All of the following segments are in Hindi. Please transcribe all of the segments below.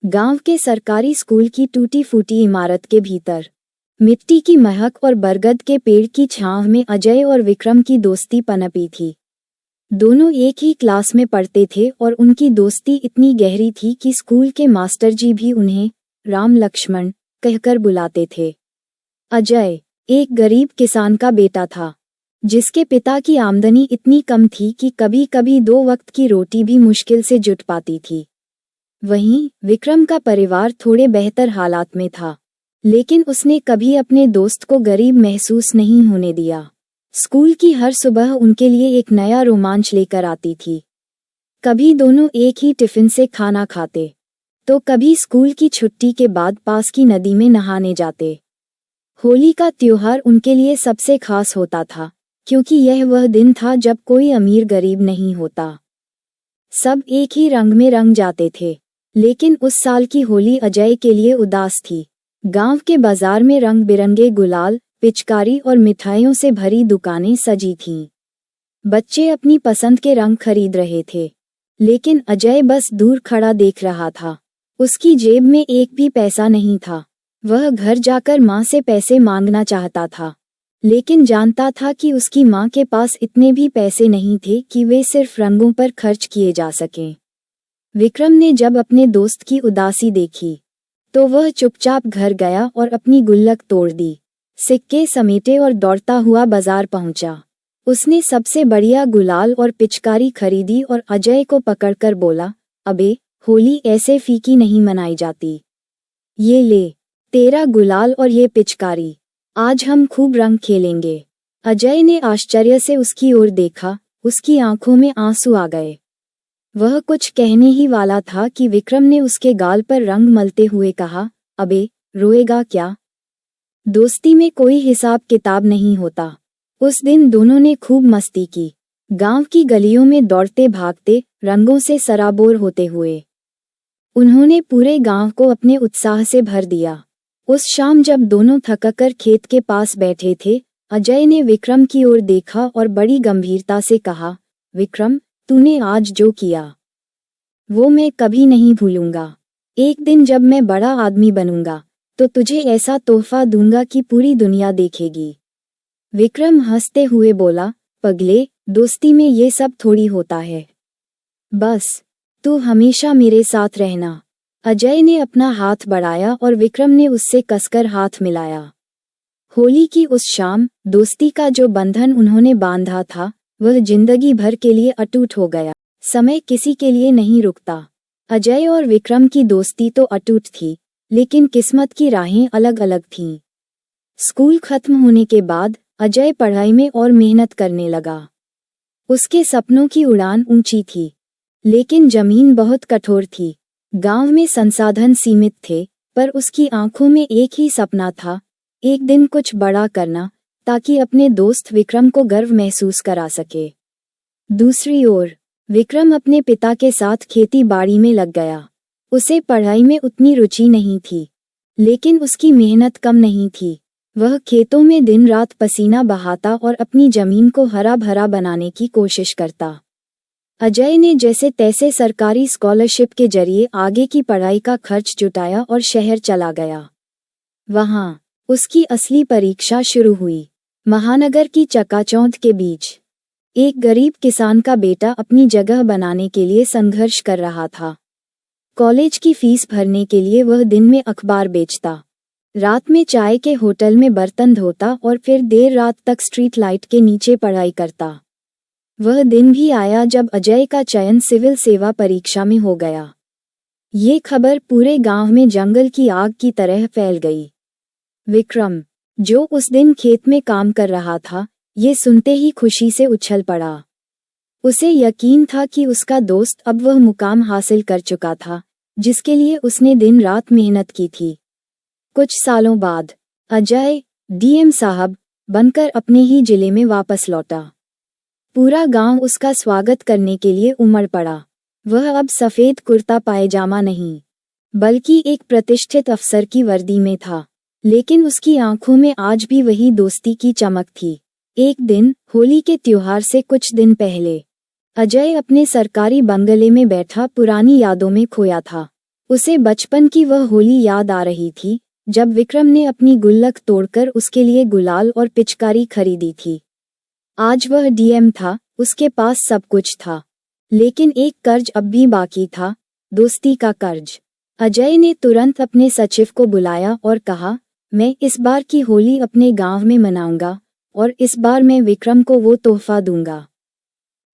गांव के सरकारी स्कूल की टूटी फूटी इमारत के भीतर मिट्टी की महक और बरगद के पेड़ की छांव में अजय और विक्रम की दोस्ती पनपी थी। दोनों एक ही क्लास में पढ़ते थे और उनकी दोस्ती इतनी गहरी थी कि स्कूल के मास्टर जी भी उन्हें राम लक्ष्मण कहकर बुलाते थे। अजय एक गरीब किसान का बेटा था, जिसके पिता की आमदनी इतनी कम थी कि कभी कभी 2 वक्त की रोटी भी मुश्किल से जुट पाती थी। वहीं विक्रम का परिवार थोड़े बेहतर हालात में था, लेकिन उसने कभी अपने दोस्त को गरीब महसूस नहीं होने दिया। स्कूल की हर सुबह उनके लिए एक नया रोमांच लेकर आती थी। कभी दोनों एक ही टिफिन से खाना खाते, तो कभी स्कूल की छुट्टी के बाद पास की नदी में नहाने जाते। होली का त्योहार उनके लिए सबसे खास होता था, क्योंकि यह वह दिन था जब कोई अमीर गरीब नहीं होता। सब एक ही रंग में रंग जाते थे, लेकिन उस साल की होली अजय के लिए उदास थी। गांव के बाजार में रंग बिरंगे गुलाल, पिचकारी और मिठाइयों से भरी दुकानें सजी थीं। बच्चे अपनी पसंद के रंग खरीद रहे थे, लेकिन अजय बस दूर खड़ा देख रहा था। उसकी जेब में एक भी पैसा नहीं था। वह घर जाकर माँ से पैसे मांगना चाहता था, लेकिन जानता था कि उसकी माँ के पास इतने भी पैसे नहीं थे कि वे सिर्फ रंगों पर खर्च किए जा सकें। विक्रम ने जब अपने दोस्त की उदासी देखी, तो वह चुपचाप घर गया और अपनी गुल्लक तोड़ दी, सिक्के समेटे और दौड़ता हुआ बाजार पहुंचा। उसने सबसे बढ़िया गुलाल और पिचकारी खरीदी और अजय को पकड़कर बोला, अबे, होली ऐसे फीकी नहीं मनाई जाती। ये ले, तेरा गुलाल और ये पिचकारी, आज हम खूब रंग खेलेंगे। अजय ने आश्चर्य से उसकी ओर देखा, उसकी आंखों में आंसू आ गए। वह कुछ कहने ही वाला था कि विक्रम ने उसके गाल पर रंग मलते हुए कहा, अबे, रोएगा क्या? दोस्ती में कोई हिसाब किताब नहीं होता। उस दिन दोनों ने खूब मस्ती की, गांव की गलियों में दौड़ते भागते, रंगों से सराबोर होते हुए। उन्होंने पूरे गांव को अपने उत्साह से भर दिया। उस शाम जब दोनों थककर खेत के पास बैठे थे, अजय ने विक्रम की ओर देखा और बड़ी गंभीरता से कहा, विक्रम, तूने आज जो किया, वो मैं कभी नहीं भूलूंगा। एक दिन जब मैं बड़ा आदमी बनूंगा, तो तुझे ऐसा तोहफा दूंगा कि पूरी दुनिया देखेगी। विक्रम हंसते हुए बोला, पगले, दोस्ती में ये सब थोड़ी होता है। बस, तू हमेशा मेरे साथ रहना। अजय ने अपना हाथ बढ़ाया और विक्रम ने उससे कसकर हाथ मिलाया। होली की उस शाम दोस्ती का जो बंधन उन्होंने बांधा था, वह जिंदगी भर के लिए अटूट हो गया। समय किसी के लिए नहीं रुकता। अजय और विक्रम की दोस्ती तो अटूट थी, लेकिन किस्मत की राहें अलग अलग थीं। स्कूल खत्म होने के बाद अजय पढ़ाई में और मेहनत करने लगा। उसके सपनों की उड़ान ऊंची थी, लेकिन जमीन बहुत कठोर थी। गांव में संसाधन सीमित थे, पर उसकी आंखों में एक ही सपना था, एक दिन कुछ बड़ा करना, ताकि अपने दोस्त विक्रम को गर्व महसूस करा सके। दूसरी ओर विक्रम अपने पिता के साथ खेती बाड़ी में लग गया। उसे पढ़ाई में उतनी रुचि नहीं थी, लेकिन उसकी मेहनत कम नहीं थी। वह खेतों में दिन रात पसीना बहाता और अपनी जमीन को हरा भरा बनाने की कोशिश करता। अजय ने जैसे तैसे सरकारी स्कॉलरशिप के जरिए आगे की पढ़ाई का खर्च जुटाया और शहर चला गया। वहां उसकी असली परीक्षा शुरू हुई। महानगर की चकाचौंध के बीच एक गरीब किसान का बेटा अपनी जगह बनाने के लिए संघर्ष कर रहा था। कॉलेज की फीस भरने के लिए वह दिन में अखबार बेचता, रात में चाय के होटल में बर्तन धोता और फिर देर रात तक स्ट्रीट लाइट के नीचे पढ़ाई करता। वह दिन भी आया जब अजय का चयन सिविल सेवा परीक्षा में हो गया। ये खबर पूरे गांव में जंगल की आग की तरह फैल गई। विक्रम, जो उस दिन खेत में काम कर रहा था, ये सुनते ही खुशी से उछल पड़ा। उसे यकीन था कि उसका दोस्त अब वह मुकाम हासिल कर चुका था, जिसके लिए उसने दिन रात मेहनत की थी। कुछ सालों बाद अजय डीएम साहब बनकर अपने ही जिले में वापस लौटा। पूरा गांव उसका स्वागत करने के लिए उमड़ पड़ा। वह अब सफेद कुर्ता पायजामा नहीं, बल्कि एक प्रतिष्ठित अफसर की वर्दी में था, लेकिन उसकी आंखों में आज भी वही दोस्ती की चमक थी। एक दिन होली के त्योहार से कुछ दिन पहले अजय अपने सरकारी बंगले में बैठा पुरानी यादों में खोया था। उसे बचपन की वह होली याद आ रही थी जब विक्रम ने अपनी गुल्लक तोड़कर उसके लिए गुलाल और पिचकारी खरीदी थी। आज वह डीएम था, उसके पास सब कुछ था, लेकिन एक कर्ज अब भी बाकी था, दोस्ती का कर्ज। अजय ने तुरंत अपने सचिव को बुलाया और कहा, मैं इस बार की होली अपने गांव में मनाऊंगा और इस बार मैं विक्रम को वो तोहफा दूंगा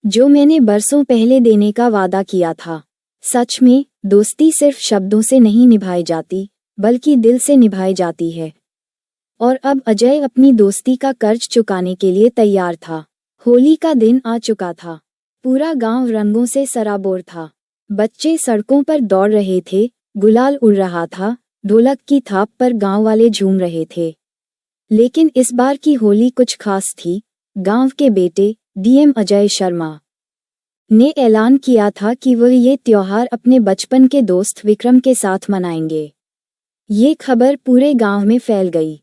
जो मैंने बरसों पहले देने का वादा किया था। सच में, दोस्ती सिर्फ शब्दों से नहीं निभाई जाती, बल्कि दिल से निभाई जाती है। और अब अजय अपनी दोस्ती का कर्ज चुकाने के लिए तैयार था। होली का दिन आ चुका था। पूरा गांव रंगों से सराबोर था। बच्चे सड़कों पर दौड़ रहे थे, गुलाल उड़ रहा था, ढोलक की थाप पर गांव वाले झूम रहे थे। लेकिन इस बार की होली कुछ खास थी। गांव के बेटे डीएम अजय शर्मा ने ऐलान किया था कि वह ये त्योहार अपने बचपन के दोस्त विक्रम के साथ मनाएंगे। ये खबर पूरे गांव में फैल गई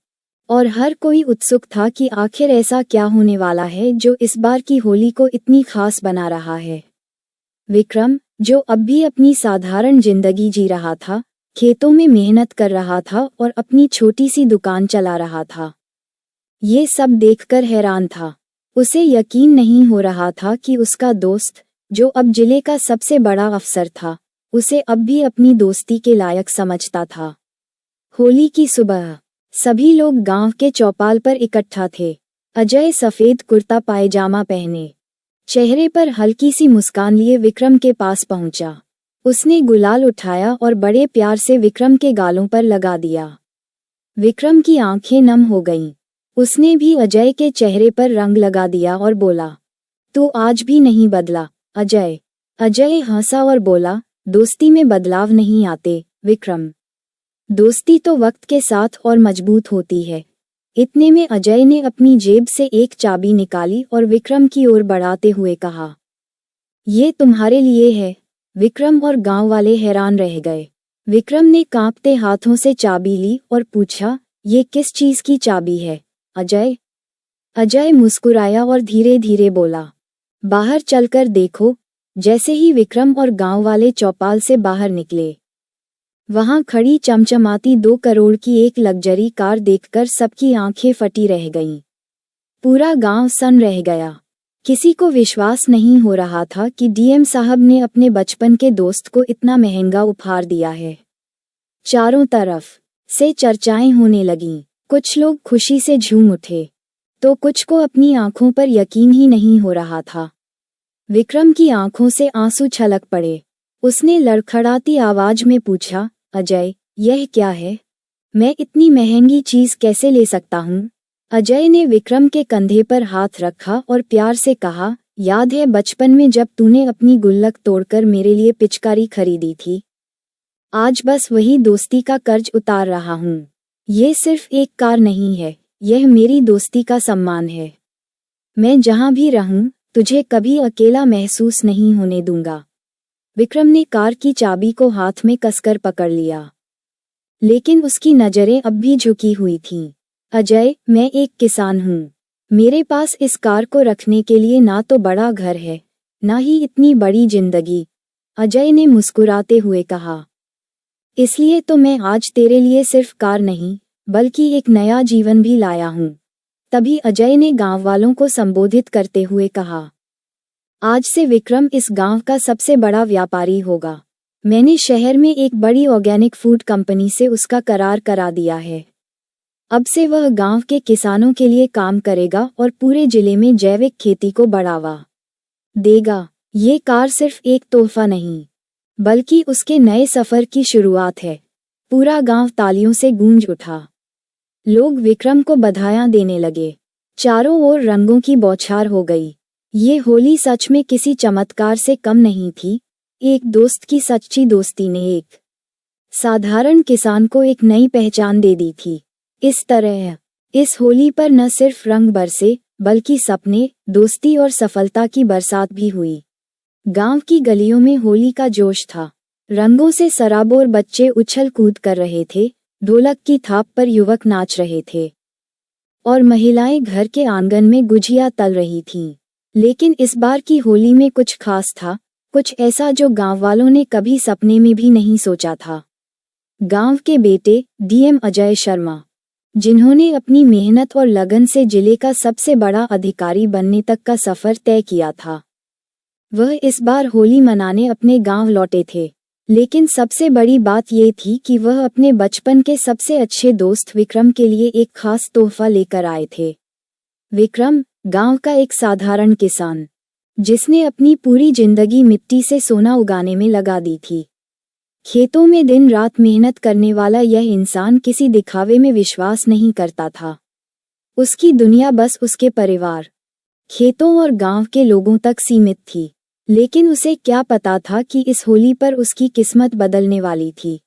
और हर कोई उत्सुक था कि आखिर ऐसा क्या होने वाला है जो इस बार की होली को इतनी खास बना रहा है। विक्रम, जो अब भी अपनी साधारण जिंदगी जी रहा था, खेतों में मेहनत कर रहा था और अपनी छोटी सी दुकान चला रहा था, ये सब देखकर हैरान था। उसे यकीन नहीं हो रहा था कि उसका दोस्त, जो अब जिले का सबसे बड़ा अफसर था, उसे अब भी अपनी दोस्ती के लायक समझता था। होली की सुबह सभी लोग गांव के चौपाल पर इकट्ठा थे। अजय सफेद कुर्ता पायजामा पहने, चेहरे पर हल्की सी मुस्कान लिए विक्रम के पास पहुंचा। उसने गुलाल उठाया और बड़े प्यार से विक्रम के गालों पर लगा दिया। विक्रम की आंखें नम हो गईं। उसने भी अजय के चेहरे पर रंग लगा दिया और बोला, तू आज भी नहीं बदला अजय। अजय हंसा और बोला, दोस्ती में बदलाव नहीं आते विक्रम। दोस्ती तो वक्त के साथ और मजबूत होती है। इतने में अजय ने अपनी जेब से एक चाबी निकाली और विक्रम की ओर बढ़ाते हुए कहा, ये तुम्हारे लिए है। विक्रम और गांव वाले हैरान रह गए। विक्रम ने कांपते हाथों से चाबी ली और पूछा, ये किस चीज की चाबी है अजय? अजय मुस्कुराया और धीरे धीरे बोला, बाहर चलकर देखो। जैसे ही विक्रम और गांव वाले चौपाल से बाहर निकले, वहां खड़ी चमचमाती 2 करोड़ की एक लग्जरी कार देखकर सबकी आंखें फटी रह गईं। पूरा गांव सन्न रह गया। किसी को विश्वास नहीं हो रहा था कि डीएम साहब ने अपने बचपन के दोस्त को इतना महंगा उपहार दिया है। चारों तरफ से चर्चाएं होने लगीं। कुछ लोग खुशी से झूम उठे, तो कुछ को अपनी आंखों पर यकीन ही नहीं हो रहा था। विक्रम की आंखों से आंसू छलक पड़े। उसने लड़खड़ाती आवाज में पूछा, अजय, यह क्या है? मैं इतनी महंगी चीज कैसे ले सकता हूँ? अजय ने विक्रम के कंधे पर हाथ रखा और प्यार से कहा, याद है बचपन में जब तूने अपनी गुल्लक तोड़कर मेरे लिए पिचकारी खरीदी थी? आज बस वही दोस्ती का कर्ज उतार रहा हूँ। ये सिर्फ एक कार नहीं है, यह मेरी दोस्ती का सम्मान है। मैं जहां भी रहूं, तुझे कभी अकेला महसूस नहीं होने दूंगा। विक्रम ने कार की चाबी को हाथ में कसकर पकड़ लिया, लेकिन उसकी नजरें अब भी झुकी हुई थीं। अजय, मैं एक किसान हूँ। मेरे पास इस कार को रखने के लिए ना तो बड़ा घर है, ना ही इतनी बड़ी जिंदगी, अजय ने मुस्कुराते हुए कहा। इसलिए तो मैं आज तेरे लिए सिर्फ कार नहीं, बल्कि एक नया जीवन भी लाया हूँ। तभी अजय ने गांव वालों को संबोधित करते हुए कहा, आज से विक्रम इस गांव का सबसे बड़ा व्यापारी होगा। मैंने शहर में एक बड़ी ऑर्गेनिक फूड कंपनी से उसका करार करा दिया है। अब से वह गांव के किसानों के लिए काम करेगा और पूरे जिले में जैविक खेती को बढ़ावा देगा। ये कार सिर्फ एक तोहफा नहीं, बल्कि उसके नए सफर की शुरुआत है। पूरा गांव तालियों से गूंज उठा। लोग विक्रम को बधाइयां देने लगे। चारों ओर रंगों की बौछार हो गई। ये होली सच में किसी चमत्कार से कम नहीं थी। एक दोस्त की सच्ची दोस्ती ने एक साधारण किसान को एक नई पहचान दे दी थी। इस तरह इस होली पर न सिर्फ रंग बरसे, बल्कि सपने, दोस्ती और सफलता की बरसात भी हुई। गांव की गलियों में होली का जोश था। रंगों से सराबोर बच्चे उछल कूद कर रहे थे, ढोलक की थाप पर युवक नाच रहे थे और महिलाएं घर के आंगन में गुझिया तल रही थीं। लेकिन इस बार की होली में कुछ खास था, कुछ ऐसा जो गांव वालों ने कभी सपने में भी नहीं सोचा था। गांव के बेटे डीएम अजय शर्मा, जिन्होंने अपनी मेहनत और लगन से जिले का सबसे बड़ा अधिकारी बनने तक का सफर तय किया था, वह इस बार होली मनाने अपने गांव लौटे थे। लेकिन सबसे बड़ी बात ये थी कि वह अपने बचपन के सबसे अच्छे दोस्त विक्रम के लिए एक खास तोहफा लेकर आए थे। विक्रम, गांव का एक साधारण किसान, जिसने अपनी पूरी जिंदगी मिट्टी से सोना उगाने में लगा दी थी। खेतों में दिन रात मेहनत करने वाला यह इंसान किसी दिखावे में विश्वास नहीं करता था। उसकी दुनिया बस उसके परिवार, खेतों और गांव के लोगों तक सीमित थी। लेकिन उसे क्या पता था कि इस होली पर उसकी किस्मत बदलने वाली थी।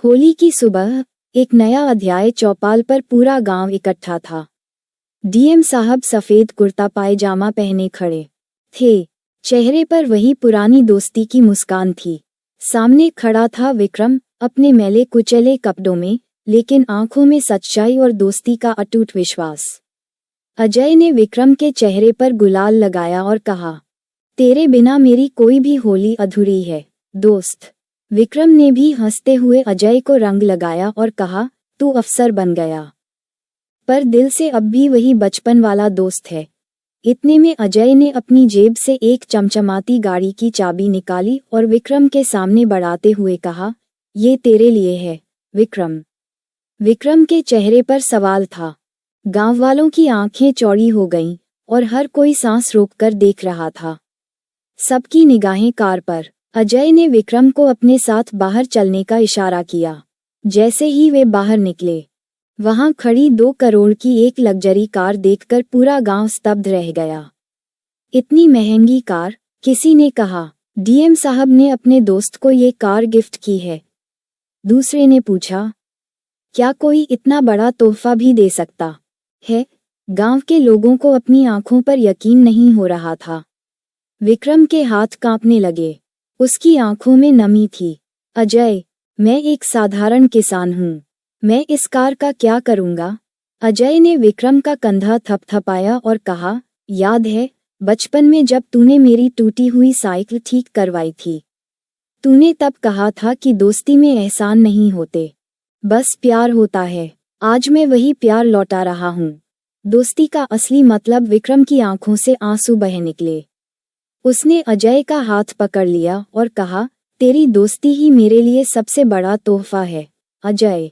होली की सुबह एक नया अध्याय चौपाल पर पूरा गांव इकट्ठा था। डीएम साहब सफेद कुर्ता पायजामा पहने खड़े थे। चेहरे पर वही पुरानी दोस्ती की मुस्कान थी। सामने खड़ा था विक्रम, अपने मैले कुचले कपड़ों में, लेकिन आंखों में सच्चाई और दोस्ती का अटूट विश्वास। अजय ने विक्रम के चेहरे पर गुलाल लगाया और कहा, तेरे बिना मेरी कोई भी होली अधूरी है दोस्त। विक्रम ने भी हंसते हुए अजय को रंग लगाया और कहा, तू अफसर बन गया, पर दिल से अब भी वही बचपन वाला दोस्त है। इतने में अजय ने अपनी जेब से एक चमचमाती गाड़ी की चाबी निकाली और विक्रम के सामने बढ़ाते हुए कहा, ये तेरे लिए है विक्रम। विक्रम के चेहरे पर सवाल था। गांव वालों की आंखें चौड़ी हो गईं और हर कोई सांस रोककर देख रहा था। सबकी निगाहें कार पर। अजय ने विक्रम को अपने साथ बाहर चलने का इशारा किया। जैसे ही वे बाहर निकले, वहां खड़ी 2 करोड़ की एक लग्जरी कार देखकर पूरा गांव स्तब्ध रह गया। इतनी महंगी कार, किसी ने कहा। डीएम साहब ने अपने दोस्त को ये कार गिफ्ट की है, दूसरे ने पूछा। क्या कोई इतना बड़ा तोहफा भी दे सकता है? गांव के लोगों को अपनी आंखों पर यकीन नहीं हो रहा था। विक्रम के हाथ कांपने लगे। उसकी आंखों में नमी थी। अजय, मैं एक साधारण किसान हूँ, मैं इस कार का क्या करूँगा? अजय ने विक्रम का कंधा थपथपाया और कहा, याद है बचपन में जब तूने मेरी टूटी हुई साइकिल ठीक करवाई थी? तूने तब कहा था कि दोस्ती में एहसान नहीं होते, बस प्यार होता है। आज मैं वही प्यार लौटा रहा हूँ। दोस्ती का असली मतलब। विक्रम की आंखों से आंसू बह निकले। उसने अजय का हाथ पकड़ लिया और कहा, तेरी दोस्ती ही मेरे लिए सबसे बड़ा तोहफा है अजय।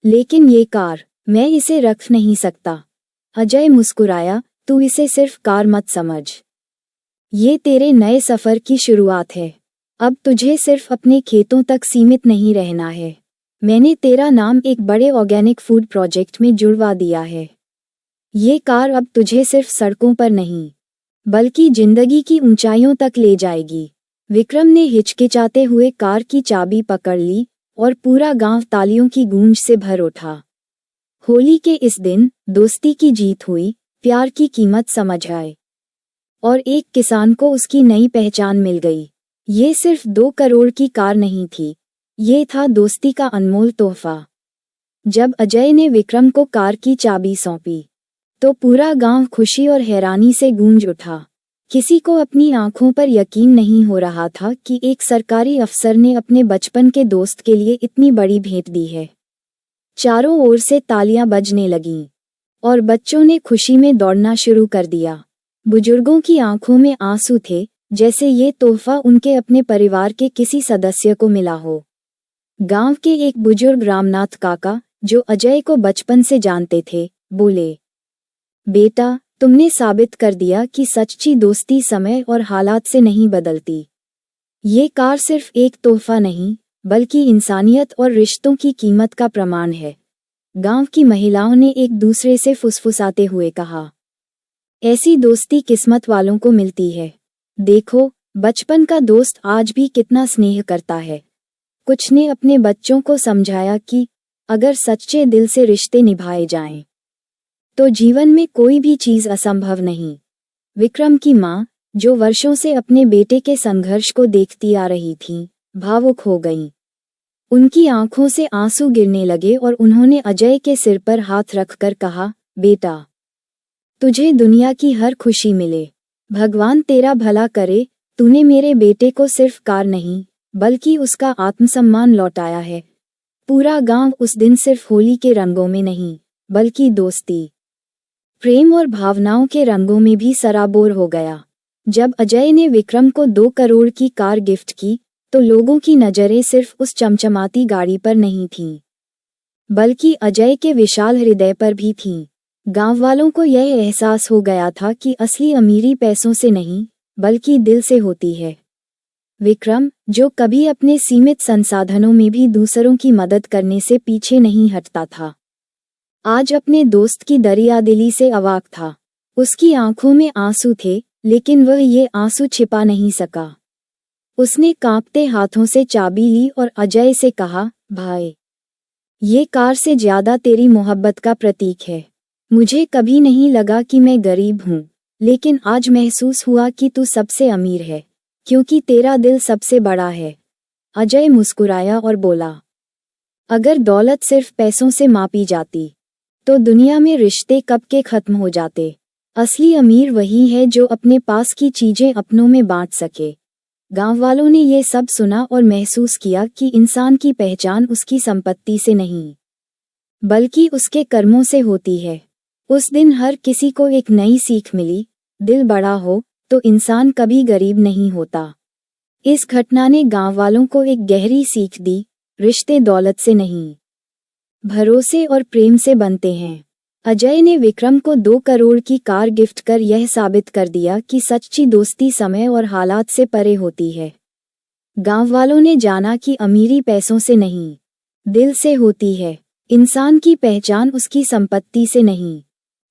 लेकिन ये कार, मैं इसे रख नहीं सकता। अजय मुस्कुराया, तू इसे सिर्फ कार मत समझ, ये तेरे नए सफर की शुरुआत है। अब तुझे सिर्फ अपने खेतों तक सीमित नहीं रहना है। मैंने तेरा नाम एक बड़े ऑर्गेनिक फूड प्रोजेक्ट में जुड़वा दिया है। ये कार अब तुझे सिर्फ सड़कों पर नहीं, बल्कि जिंदगी की ऊंचाइयों तक ले जाएगी। विक्रम ने हिचकिचाते हुए कार की चाबी पकड़ ली और पूरा गांव तालियों की गूंज से भर उठा। होली के इस दिन दोस्ती की जीत हुई, प्यार की कीमत समझ आए और एक किसान को उसकी नई पहचान मिल गई। ये सिर्फ 2 करोड़ की कार नहीं थी, ये था दोस्ती का अनमोल तोहफा। जब अजय ने विक्रम को कार की चाबी सौंपी, तो पूरा गांव खुशी और हैरानी से गूंज उठा। किसी को अपनी आंखों पर यकीन नहीं हो रहा था कि एक सरकारी अफसर ने अपने बचपन के दोस्त के लिए इतनी बड़ी भेंट दी है। चारों ओर से तालियां बजने लगीं और बच्चों ने खुशी में दौड़ना शुरू कर दिया। बुजुर्गों की आंखों में आंसू थे, जैसे ये तोहफा उनके अपने परिवार के किसी सदस्य को मिला हो। गांव के एक बुजुर्ग रामनाथ काका, जो अजय को बचपन से जानते थे, बोले, बेटा, तुमने साबित कर दिया कि सच्ची दोस्ती समय और हालात से नहीं बदलती। ये कार सिर्फ एक तोहफा नहीं, बल्कि इंसानियत और रिश्तों की कीमत का प्रमाण है। गांव की महिलाओं ने एक दूसरे से फुसफुसाते हुए कहा, ऐसी दोस्ती किस्मत वालों को मिलती है। देखो, बचपन का दोस्त आज भी कितना स्नेह करता है। कुछ ने अपने बच्चों को समझाया कि अगर सच्चे दिल से रिश्ते निभाए जाएं, तो जीवन में कोई भी चीज असंभव नहीं। विक्रम की माँ, जो वर्षों से अपने बेटे के संघर्ष को देखती आ रही थीं, भावुक हो गईं। उनकी आंखों से आंसू गिरने लगे और उन्होंने अजय के सिर पर हाथ रखकर कहा, बेटा, तुझे दुनिया की हर खुशी मिले। भगवान तेरा भला करे। तूने मेरे बेटे को सिर्फ कार नहीं बल्कि उसका आत्मसम्मान लौटाया है। पूरा गांव उस दिन सिर्फ होली के रंगों में नहीं बल्कि दोस्ती, प्रेम और भावनाओं के रंगों में भी सराबोर हो गया। जब अजय ने विक्रम को 2 करोड़ की कार गिफ्ट की तो लोगों की नजरें सिर्फ उस चमचमाती गाड़ी पर नहीं थीं, बल्कि अजय के विशाल हृदय पर भी थीं। गांव वालों को यह एहसास हो गया था कि असली अमीरी पैसों से नहीं बल्कि दिल से होती है। विक्रम, जो कभी अपने सीमित संसाधनों में भी दूसरों की मदद करने से पीछे नहीं हटता था, आज अपने दोस्त की दरियादिली से अवाक था। उसकी आंखों में आंसू थे, लेकिन वह ये आंसू छिपा नहीं सका। उसने कांपते हाथों से चाबी ली और अजय से कहा, भाई, ये कार से ज्यादा तेरी मोहब्बत का प्रतीक है। मुझे कभी नहीं लगा कि मैं गरीब हूँ, लेकिन आज महसूस हुआ कि तू सबसे अमीर है, क्योंकि तेरा दिल सबसे बड़ा है। अजय मुस्कुराया और बोला, अगर दौलत सिर्फ पैसों से मापी जाती तो दुनिया में रिश्ते कब के खत्म हो जाते। असली अमीर वही है जो अपने पास की चीजें अपनों में बांट सके। गांव वालों ने ये सब सुना और महसूस किया कि इंसान की पहचान उसकी संपत्ति से नहीं बल्कि उसके कर्मों से होती है। उस दिन हर किसी को एक नई सीख मिली, दिल बड़ा हो तो इंसान कभी गरीब नहीं होता। इस घटना ने गांव वालों को एक गहरी सीख दी, रिश्ते दौलत से नहीं, भरोसे और प्रेम से बनते हैं। अजय ने विक्रम को 2 करोड़ की कार गिफ्ट कर यह साबित कर दिया कि सच्ची दोस्ती समय और हालात से परे होती है। गांव वालों ने जाना कि अमीरी पैसों से नहीं, दिल से होती है। इंसान की पहचान उसकी संपत्ति से नहीं,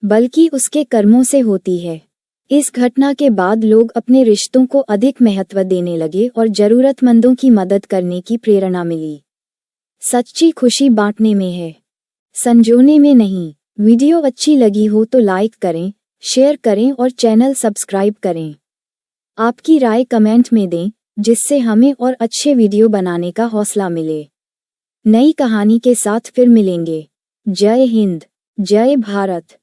बल्कि उसके कर्मों से होती है। इस घटना के बाद लोग अपने रिश्तों को अधिक महत्व देने लगे और जरूरतमंदों की मदद करने की प्रेरणा मिली। सच्ची खुशी बांटने में है, संजोने में नहीं। वीडियो अच्छी लगी हो तो लाइक करें, शेयर करें और चैनल सब्सक्राइब करें। आपकी राय कमेंट में दें, जिससे हमें और अच्छे वीडियो बनाने का हौसला मिले। नई कहानी के साथ फिर मिलेंगे। जय हिंद, जय भारत।